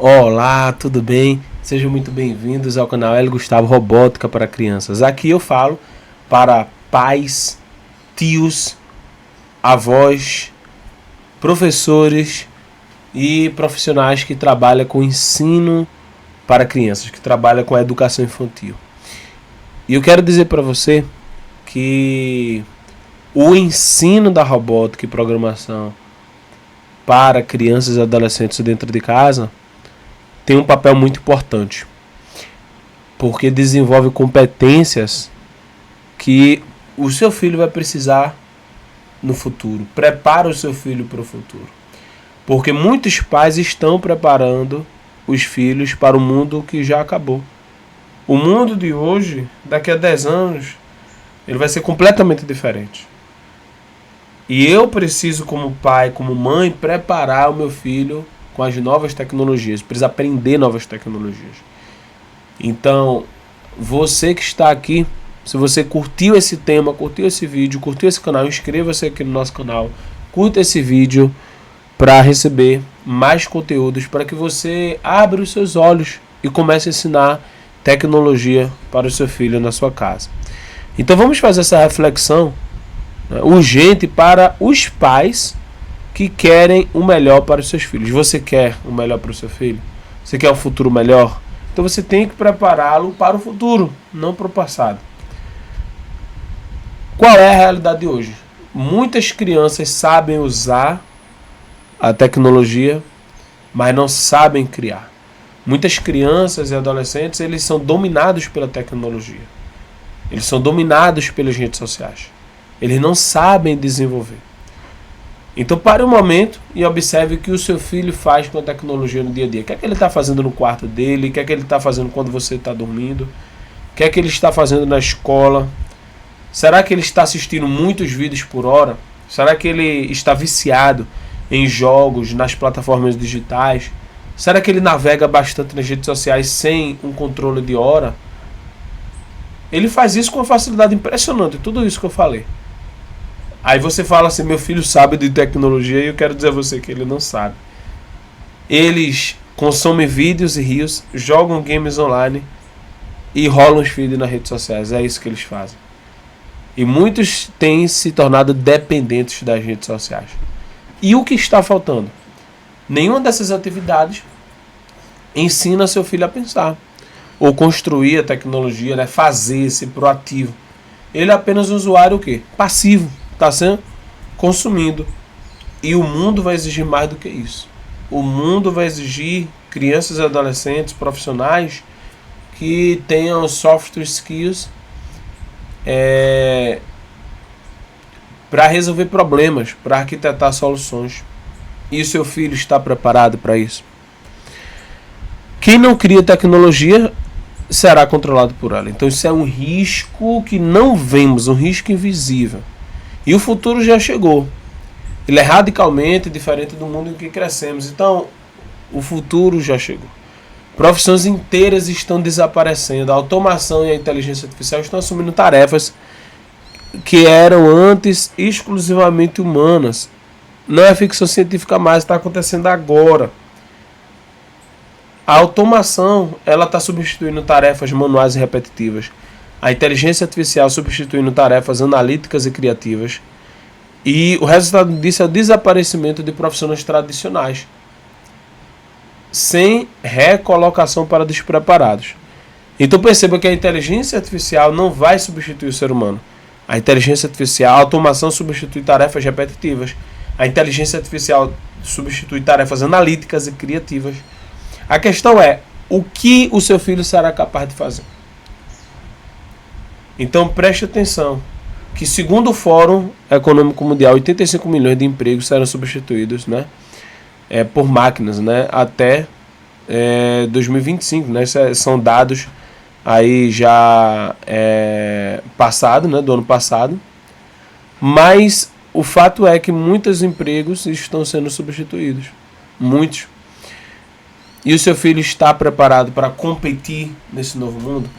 Olá, tudo bem? Sejam muito bem-vindos ao canal L. Gustavo Robótica para Crianças. Aqui eu falo para pais, tios, avós, professores e profissionais que trabalham com ensino para crianças, que trabalham com a educação infantil. E eu quero dizer para você que o ensino da robótica e programação para crianças e adolescentes dentro de casa tem um papel muito importante, porque desenvolve competências que o seu filho vai precisar no futuro. Prepara o seu filho para o futuro. Porque muitos pais estão preparando os filhos para o mundo que já acabou. O mundo de hoje, daqui a 10 anos, ele vai ser completamente diferente. E eu preciso, como pai, como mãe, preparar o meu filho com as novas tecnologias. Precisa aprender novas tecnologias. Então, você que está aqui, se você curtiu esse tema, curtiu esse vídeo, curtiu esse canal, inscreva-se aqui no nosso canal, curta esse vídeo para receber mais conteúdos, para que você abra os seus olhos e comece a ensinar tecnologia para o seu filho na sua casa. Então vamos fazer essa reflexão, né, urgente para os pais que querem o melhor para os seus filhos. Você quer o melhor para o seu filho? Você quer um futuro melhor? Então você tem que prepará-lo para o futuro, não para o passado. Qual é a realidade de hoje? Muitas crianças sabem usar a tecnologia, mas não sabem criar. Muitas crianças e adolescentes, eles são dominados pela tecnologia. Eles são dominados pelas redes sociais. Eles não sabem desenvolver. Então pare um momento e observe o que o seu filho faz com a tecnologia no dia a dia. O que é que ele está fazendo no quarto dele? O que é que ele está fazendo quando você está dormindo? O que é que ele está fazendo na escola? Será que ele está assistindo muitos vídeos por hora? Será que ele está viciado em jogos, nas plataformas digitais? Será que ele navega bastante nas redes sociais sem um controle de hora? Ele faz isso com uma facilidade impressionante, tudo isso que eu falei. Aí você fala assim, meu filho sabe de tecnologia, e eu quero dizer a você que ele não sabe. Eles consomem vídeos e rios, jogam games online e rolam os feeds nas redes sociais. É isso que eles fazem. E muitos têm se tornado dependentes das redes sociais. E o que está faltando? Nenhuma dessas atividades ensina seu filho a pensar ou construir a tecnologia, né? Fazer, ser proativo. Ele é apenas um usuário o quê? Passivo. Está sendo consumindo. E o mundo vai exigir mais do que isso. O mundo vai exigir crianças e adolescentes, profissionais que tenham soft skills para resolver problemas, para arquitetar soluções. E o seu filho está preparado para isso? Quem não cria tecnologia será controlado por ela. Então isso é um risco que não vemos, um risco invisível. E o futuro já chegou. Ele é radicalmente diferente do mundo em que crescemos. Então, o futuro já chegou. Profissões inteiras estão desaparecendo. A automação e a inteligência artificial estão assumindo tarefas que eram antes exclusivamente humanas. Não é ficção científica mais, está acontecendo agora. A automação, ela está substituindo tarefas manuais e repetitivas. A inteligência artificial substituindo tarefas analíticas e criativas. E o resultado disso é o desaparecimento de profissões tradicionais, sem recolocação para despreparados. Então perceba que a inteligência artificial não vai substituir o ser humano. A inteligência artificial, a automação substitui tarefas repetitivas. A inteligência artificial substitui tarefas analíticas e criativas. A questão é, o que o seu filho será capaz de fazer? Então preste atenção, que segundo o Fórum Econômico Mundial, 85 milhões de empregos serão substituídos, né, por máquinas, né, até 2025. Né, são dados aí já passado, né, do ano passado. Mas o fato é que muitos empregos estão sendo substituídos. Muitos. E o seu filho está preparado para competir nesse novo mundo?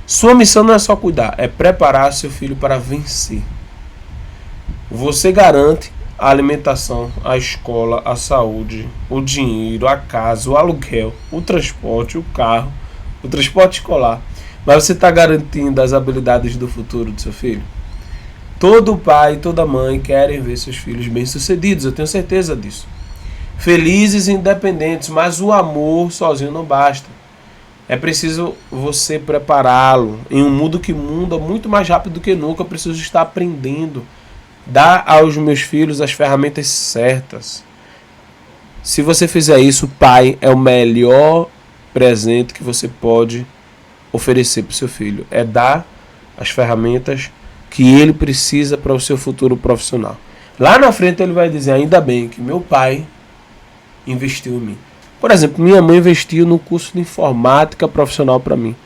Sua missão não é só cuidar, é preparar seu filho para vencer. Você garante a alimentação, a escola, a saúde, o dinheiro, a casa, o aluguel, o transporte, o carro, o transporte escolar. Mas você está garantindo as habilidades do futuro do seu filho? Todo pai e toda mãe querem ver seus filhos bem-sucedidos, eu tenho certeza disso. Felizes e independentes, mas o amor sozinho não basta. É preciso você prepará-lo. Em um mundo que muda muito mais rápido do que nunca, eu preciso estar aprendendo. Dar aos meus filhos as ferramentas certas. Se você fizer isso, pai, é o melhor presente que você pode oferecer para o seu filho. É dar as ferramentas que ele precisa para o seu futuro profissional. Lá na frente ele vai dizer, ainda bem que meu pai investiu em mim. Por exemplo, minha mãe investiu no curso de informática profissional para mim.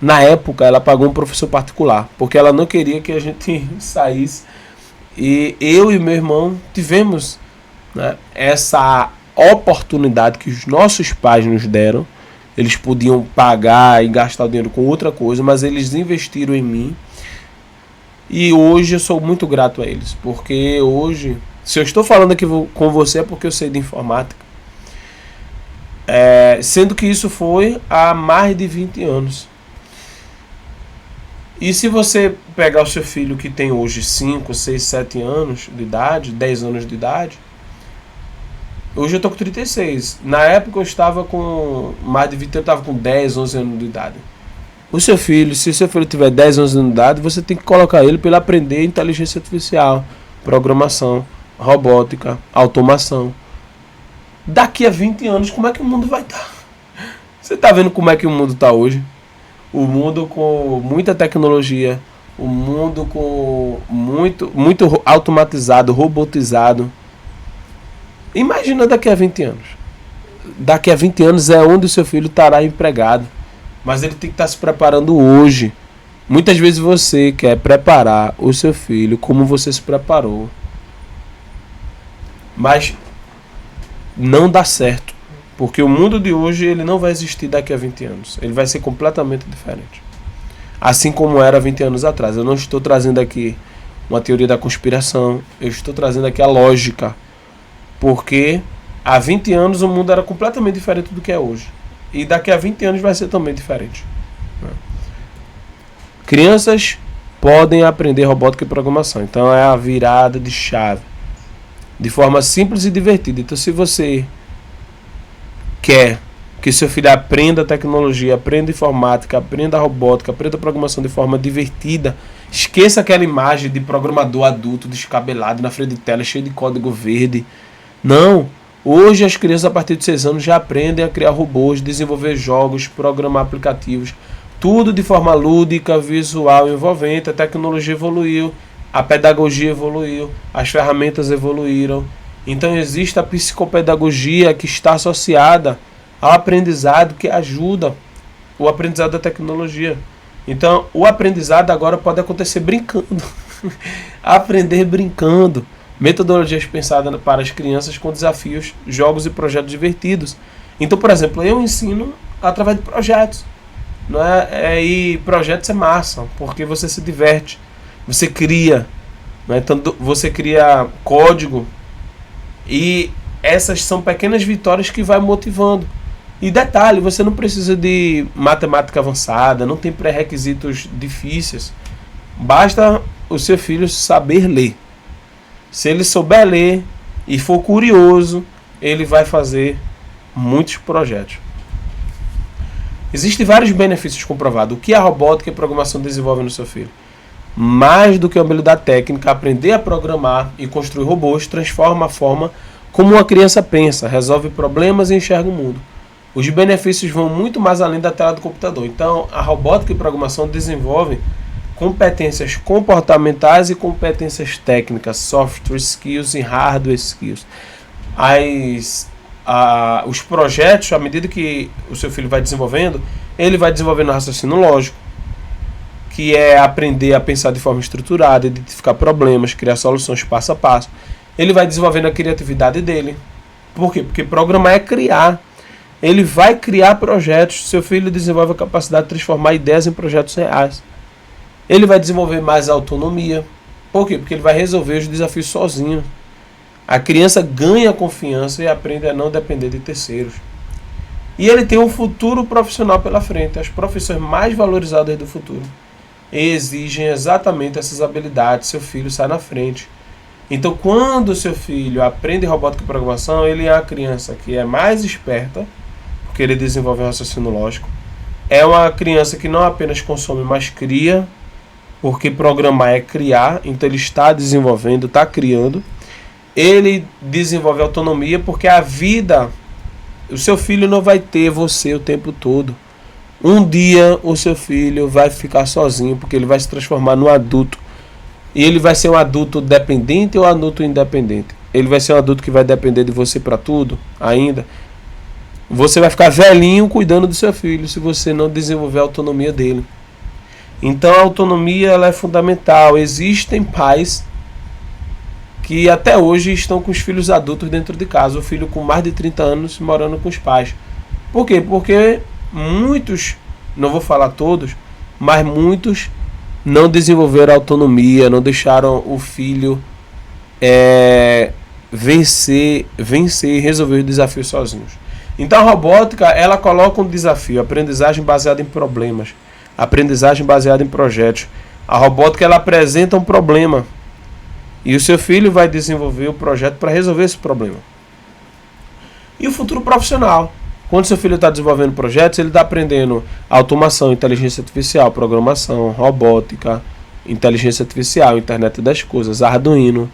Na época, ela pagou um professor particular, porque ela não queria que a gente saísse. E eu e meu irmão tivemos, né, essa oportunidade que os nossos pais nos deram. Eles podiam pagar e gastar o dinheiro com outra coisa, mas eles investiram em mim. E hoje eu sou muito grato a eles, porque hoje, se eu estou falando aqui com você é porque eu sei de informática. Sendo que isso foi há mais de 20 anos. E se você pegar o seu filho que tem hoje 5, 6, 7 anos de idade, 10 anos de idade, hoje eu estou com 36. Na época eu estava com mais de 20 anos, eu estava com 10, 11 anos de idade. O seu filho, se o seu filho tiver 10, 11 anos de idade, você tem que colocar ele para ele aprender inteligência artificial, programação, robótica, automação. Daqui a 20 anos, como é que o mundo vai estar? Você está vendo como é que o mundo está hoje? O mundo com muita tecnologia, o mundo com muito automatizado, robotizado. Imagina daqui a 20 anos. Daqui a 20 anos é onde o seu filho estará empregado. Mas ele tem que estar se preparando hoje. Muitas vezes você quer preparar o seu filho como você se preparou. Mas não dá certo. Porque o mundo de hoje ele não vai existir daqui a 20 anos. Ele vai ser completamente diferente. Assim como era 20 anos atrás. Eu não estou trazendo aqui uma teoria da conspiração. Eu estou trazendo aqui a lógica. Porque há 20 anos o mundo era completamente diferente do que é hoje. E daqui a 20 anos vai ser também diferente. Crianças podem aprender robótica e programação. Então é a virada de chave. De forma simples e divertida. Então se você quer que seu filho aprenda tecnologia, aprenda informática, aprenda robótica, aprenda programação de forma divertida, esqueça aquela imagem de programador adulto descabelado na frente de tela cheio de código verde. Não. Hoje as crianças a partir de 6 anos já aprendem a criar robôs, desenvolver jogos, programar aplicativos, tudo de forma lúdica, visual, envolvente. A tecnologia evoluiu, a pedagogia evoluiu, as ferramentas evoluíram. Então existe a psicopedagogia que está associada ao aprendizado, que ajuda o aprendizado da tecnologia. Então o aprendizado agora pode acontecer brincando. Aprender brincando. Metodologias pensadas para as crianças com desafios, jogos e projetos divertidos. Então, por exemplo, eu ensino através de projetos. Não é? E projetos é massa, porque você se diverte. Você cria. Não é? Então, você cria código. E essas são pequenas vitórias que vai motivando. E detalhe, você não precisa de matemática avançada, não tem pré-requisitos difíceis. Basta o seu filho saber ler. Se ele souber ler e for curioso, ele vai fazer muitos projetos. Existem vários benefícios comprovados. O que a robótica e a programação desenvolvem no seu filho? Mais do que a habilidade técnica, aprender a programar e construir robôs transforma a forma como uma criança pensa, resolve problemas e enxerga o mundo. Os benefícios vão muito mais além da tela do computador. Então, a robótica e programação desenvolvem competências comportamentais e competências técnicas, software skills e hardware skills. Os projetos, à medida que o seu filho vai desenvolvendo, ele vai desenvolvendo raciocínio lógico, que é aprender a pensar de forma estruturada, identificar problemas, criar soluções passo a passo. Ele vai desenvolvendo a criatividade dele. Por quê? Porque programar é criar. Ele vai criar projetos. Seu filho desenvolve a capacidade de transformar ideias em projetos reais. Ele vai desenvolver mais autonomia. Por quê? Porque ele vai resolver os desafios sozinho. A criança ganha confiança e aprende a não depender de terceiros. E ele tem um futuro profissional pela frente. As profissões mais valorizadas do futuro exigem exatamente essas habilidades. Seu filho sai na frente. Então, quando o seu filho aprende robótica e programação, ele é uma criança que é mais esperta, porque ele desenvolve um raciocínio lógico. É uma criança que não apenas consome, mas cria, porque programar é criar. Então, ele está desenvolvendo, está criando. Ele desenvolve autonomia, porque a vida, o seu filho não vai ter você o tempo todo. Um dia o seu filho vai ficar sozinho, porque ele vai se transformar num adulto. E ele vai ser um adulto dependente ou adulto independente? Ele vai ser um adulto que vai depender de você para tudo ainda. Você vai ficar velhinho cuidando do seu filho se você não desenvolver a autonomia dele. Então a autonomia ela é fundamental. Existem pais que até hoje estão com os filhos adultos dentro de casa. O filho com mais de 30 anos morando com os pais. Por quê? Porque muitos, não vou falar todos, mas muitos não desenvolveram autonomia, não deixaram o filho vencer e resolver os desafios sozinhos. Então a robótica, ela coloca um desafio, aprendizagem baseada em problemas, aprendizagem baseada em projetos. A robótica, ela apresenta um problema e o seu filho vai desenvolver o projeto para resolver esse problema. E o futuro profissional. Quando seu filho está desenvolvendo projetos, ele está aprendendo automação, inteligência artificial, programação, robótica, inteligência artificial, internet das coisas, Arduino,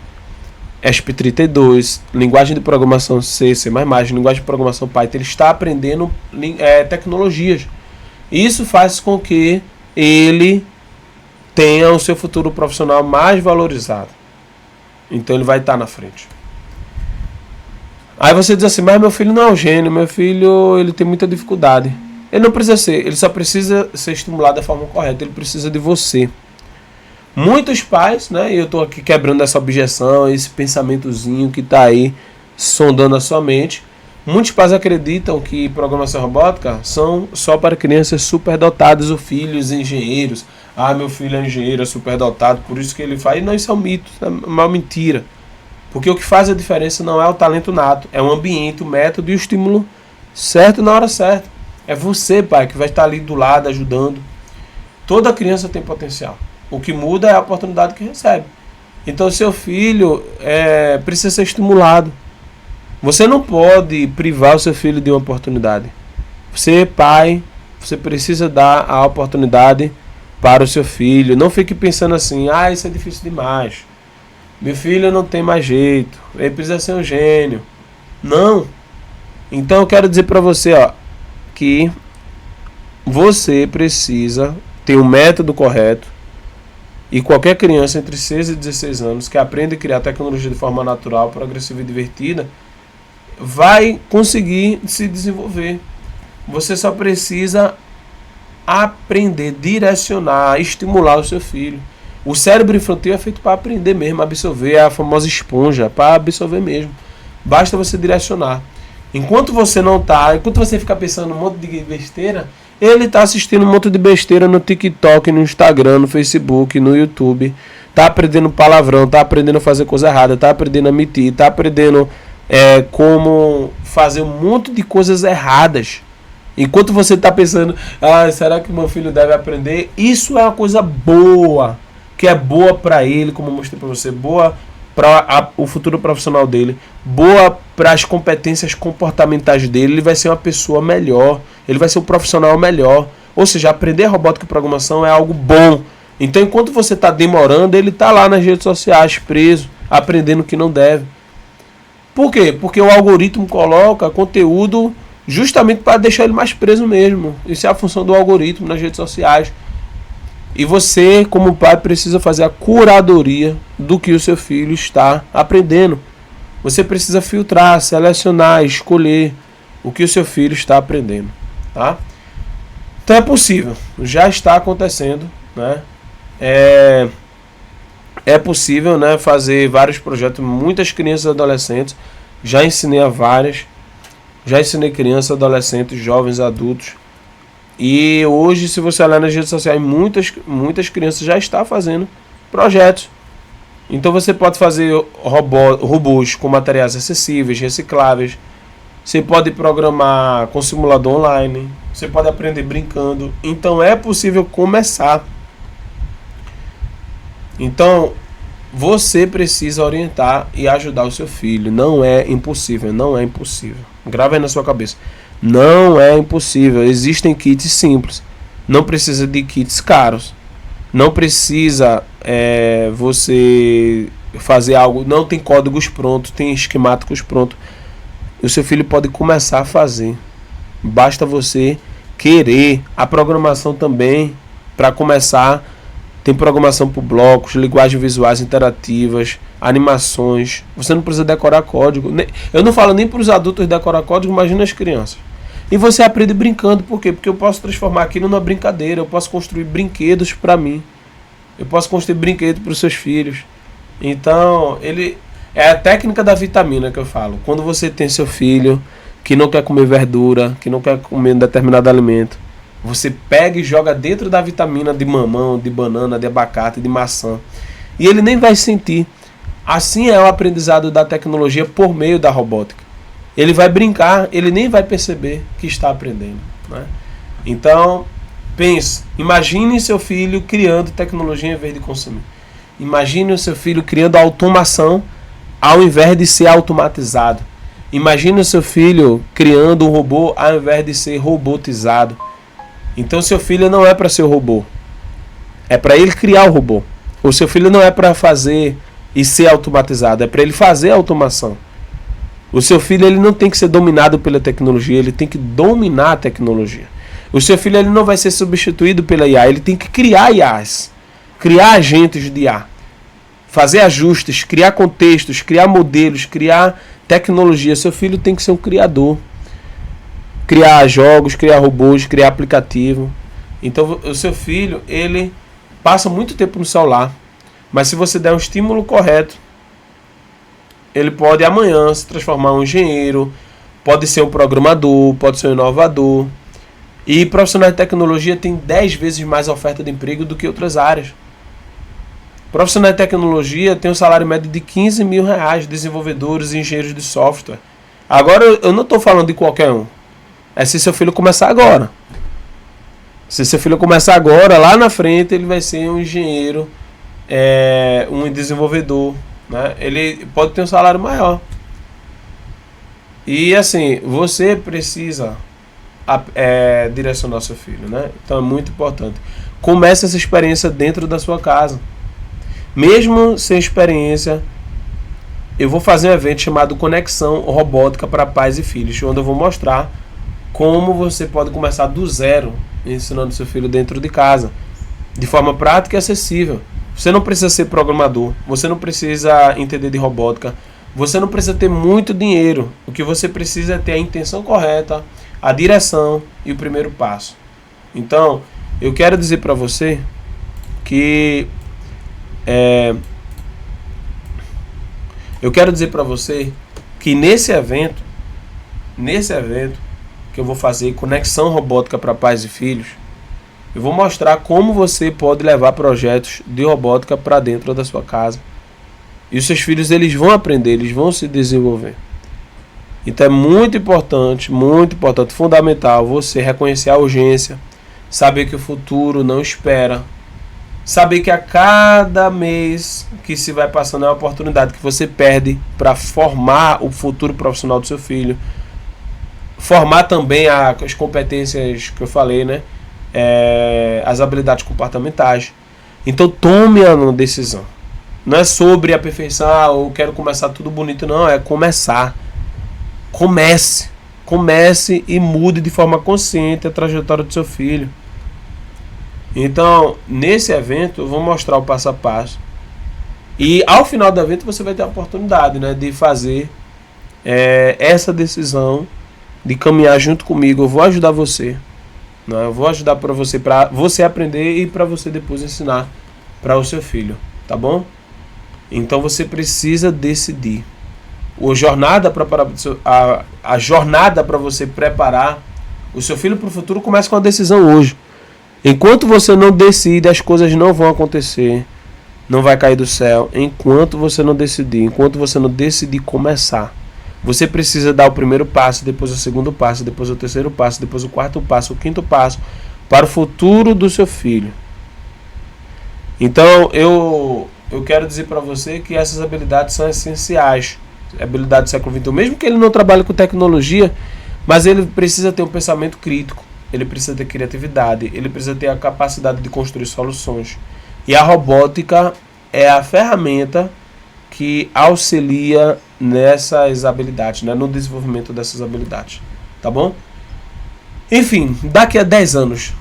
ESP32, linguagem de programação C, C++, linguagem de programação Python. Ele está aprendendo tecnologias. Isso faz com que ele tenha o seu futuro profissional mais valorizado. Então ele vai estar na frente. Aí você diz assim, mas meu filho não é um gênio, meu filho ele tem muita dificuldade. Ele não precisa ser, ele só precisa ser estimulado da forma correta, ele precisa de você. Muitos pais, né, e eu estou aqui quebrando essa objeção, esse pensamentozinho que está aí sondando a sua mente. Muitos pais acreditam que programação robótica são só para crianças superdotadas ou filhos engenheiros. Ah, meu filho é engenheiro, é superdotado, por isso que ele faz. Não, isso é um mito, é uma mentira. Porque o que faz a diferença não é o talento nato, é o ambiente, o método e o estímulo certo na hora certa. É você, pai, que vai estar ali do lado, ajudando. Toda criança tem potencial. O que muda é a oportunidade que recebe. Então, seu filho precisa ser estimulado. Você não pode privar o seu filho de uma oportunidade. Você, pai, você precisa dar a oportunidade para o seu filho. Não fique pensando assim, isso é difícil demais. Meu filho não tem mais jeito. Ele precisa ser um gênio. Não. Então eu quero dizer para você, que você precisa ter um método correto. E qualquer criança entre 6 e 16 anos que aprende a criar tecnologia de forma natural, progressiva e divertida, vai conseguir se desenvolver. Você só precisa aprender, direcionar, estimular o seu filho. O cérebro infantil é feito para aprender mesmo, absorver, é a famosa esponja, para absorver mesmo. Basta você direcionar. Enquanto você fica pensando um monte de besteira, ele está assistindo um monte de besteira no TikTok, no Instagram, no Facebook, no YouTube. Está aprendendo palavrão, está aprendendo a fazer coisa errada, está aprendendo a mentir, está aprendendo como fazer um monte de coisas erradas. Enquanto você está pensando, será que meu filho deve aprender? Isso é uma coisa boa, que é boa para ele, como eu mostrei para você, boa para o futuro profissional dele, boa para as competências comportamentais dele. Ele vai ser uma pessoa melhor, ele vai ser um profissional melhor. Ou seja, aprender robótica e programação é algo bom. Então, enquanto você está demorando, ele está lá nas redes sociais, preso, aprendendo o que não deve. Por quê? Porque o algoritmo coloca conteúdo justamente para deixar ele mais preso mesmo. Isso é a função do algoritmo nas redes sociais. E você, como pai, precisa fazer a curadoria do que o seu filho está aprendendo. Você precisa filtrar, selecionar, escolher o que o seu filho está aprendendo. Tá? Então é possível, já está acontecendo, né? É possível, né, fazer vários projetos, muitas crianças e adolescentes, já ensinei a várias, já ensinei crianças, adolescentes, jovens, adultos. E hoje, se você olhar nas redes sociais, muitas crianças já estão fazendo projetos. Então você pode fazer robôs com materiais acessíveis, recicláveis. Você pode programar com simulador online. Você pode aprender brincando. Então é possível começar. Então você precisa orientar e ajudar o seu filho. Não é impossível, não é impossível. Grava aí na sua cabeça. Não é impossível. Existem kits simples. Não precisa de kits caros. Não precisa você fazer algo. Não tem códigos prontos, tem esquemáticos prontos. O seu filho pode começar a fazer. Basta você querer. A programação também, para começar, tem programação por blocos, linguagens visuais interativas, animações. Você não precisa decorar código. Eu não falo nem para os adultos decorar código, imagina as crianças. E você aprende brincando. Por quê? Porque eu posso transformar aquilo numa brincadeira. Eu posso construir brinquedos para mim. Eu posso construir brinquedos para os seus filhos. Então, é a técnica da vitamina que eu falo. Quando você tem seu filho que não quer comer verdura, que não quer comer um determinado alimento, você pega e joga dentro da vitamina de mamão, de banana, de abacate, de maçã. E ele nem vai sentir. Assim é o aprendizado da tecnologia por meio da robótica. Ele vai brincar, ele nem vai perceber que está aprendendo, né? Então, pense, imagine seu filho criando tecnologia em vez de consumir. Imagine o seu filho criando automação ao invés de ser automatizado. Imagine o seu filho criando um robô ao invés de ser robotizado. Então seu filho não é para ser robô. É para ele criar o robô. O seu filho não é para fazer e ser automatizado. É para ele fazer a automação. O seu filho ele não tem que ser dominado pela tecnologia. Ele tem que dominar a tecnologia. O seu filho ele não vai ser substituído pela IA. Ele tem que criar IAs. Criar agentes de IA. Fazer ajustes, criar contextos, criar modelos, criar tecnologia. Seu filho tem que ser um criador. Criar jogos, criar robôs, criar aplicativo. Então o seu filho, ele passa muito tempo no celular. Mas se você der um estímulo correto, ele pode amanhã se transformar em um engenheiro, pode ser um programador, pode ser um inovador. E profissionais de tecnologia tem 10 vezes mais oferta de emprego do que outras áreas. Profissionais de tecnologia tem um salário médio de 15 mil reais, desenvolvedores e engenheiros de software. Agora eu não estou falando de qualquer um. É se seu filho começar agora. Se seu filho começar agora, lá na frente ele vai ser um engenheiro, um desenvolvedor, né? Ele pode ter um salário maior. E assim, você precisa direcionar seu filho, né? Então é muito importante. Comece essa experiência dentro da sua casa. Mesmo sem experiência, eu vou fazer um evento chamado Conexão Robótica para Pais e Filhos, onde eu vou mostrar como você pode começar do zero ensinando seu filho dentro de casa, de forma prática e acessível. Você não precisa ser programador, você não precisa entender de robótica, você não precisa ter muito dinheiro. O que você precisa é ter a intenção correta, a direção e o primeiro passo. Então, eu quero dizer para você que nesse evento que eu vou fazer, Conexão Robótica para Pais e Filhos, eu vou mostrar como você pode levar projetos de robótica para dentro da sua casa. E os seus filhos eles vão aprender, eles vão se desenvolver. Então é muito importante, fundamental você reconhecer a urgência, saber que o futuro não espera, saber que a cada mês que se vai passando é uma oportunidade que você perde para formar o futuro profissional do seu filho. Formar também as competências que eu falei, né? As habilidades comportamentais. Então tome a decisão. Não é sobre a perfeição, eu quero começar tudo bonito, não. É começar. Comece e mude de forma consciente a trajetória do seu filho. Então, nesse evento, eu vou mostrar o passo a passo. E ao final do evento, você vai ter a oportunidade, né, de fazer essa decisão, de caminhar junto comigo. Eu vou ajudar você. Né, eu vou ajudar para você aprender e para você depois ensinar para o seu filho. Tá bom? Então, você precisa decidir. A jornada para você preparar o seu filho para o futuro começa com a decisão hoje. Enquanto você não decide, as coisas não vão acontecer. não vai cair do céu enquanto você não decidir, enquanto você não decidir começar. Você precisa dar o primeiro passo, depois o segundo passo, depois o terceiro passo, depois o quarto passo, o quinto passo, para o futuro do seu filho. Então, eu quero dizer para você que essas habilidades são essenciais. Habilidade do século XXI, mesmo que ele não trabalhe com tecnologia, mas ele precisa ter um pensamento crítico, ele precisa ter criatividade, ele precisa ter a capacidade de construir soluções. E a robótica é a ferramenta que auxilia nessas habilidades, né, no desenvolvimento dessas habilidades. Tá bom? Enfim, daqui a 10 anos,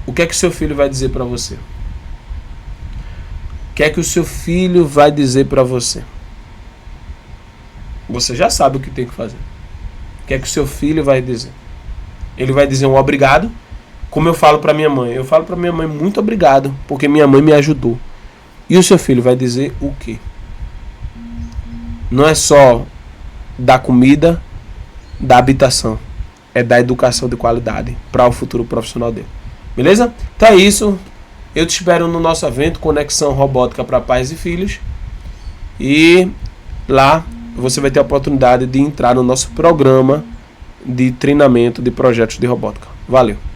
o que é que seu filho vai dizer para você? O que é que o seu filho vai dizer para você? Você já sabe o que tem que fazer. O que é que o seu filho vai dizer? Ele vai dizer um obrigado, como eu falo para minha mãe. Eu falo para minha mãe muito obrigado, porque minha mãe me ajudou. E o seu filho vai dizer o quê? Não é só da comida, da habitação. É da educação de qualidade para o futuro profissional dele. Beleza? Então é isso. Eu te espero no nosso evento Conexão Robótica para Pais e Filhos. E lá você vai ter a oportunidade de entrar no nosso programa de treinamento de projetos de robótica. Valeu!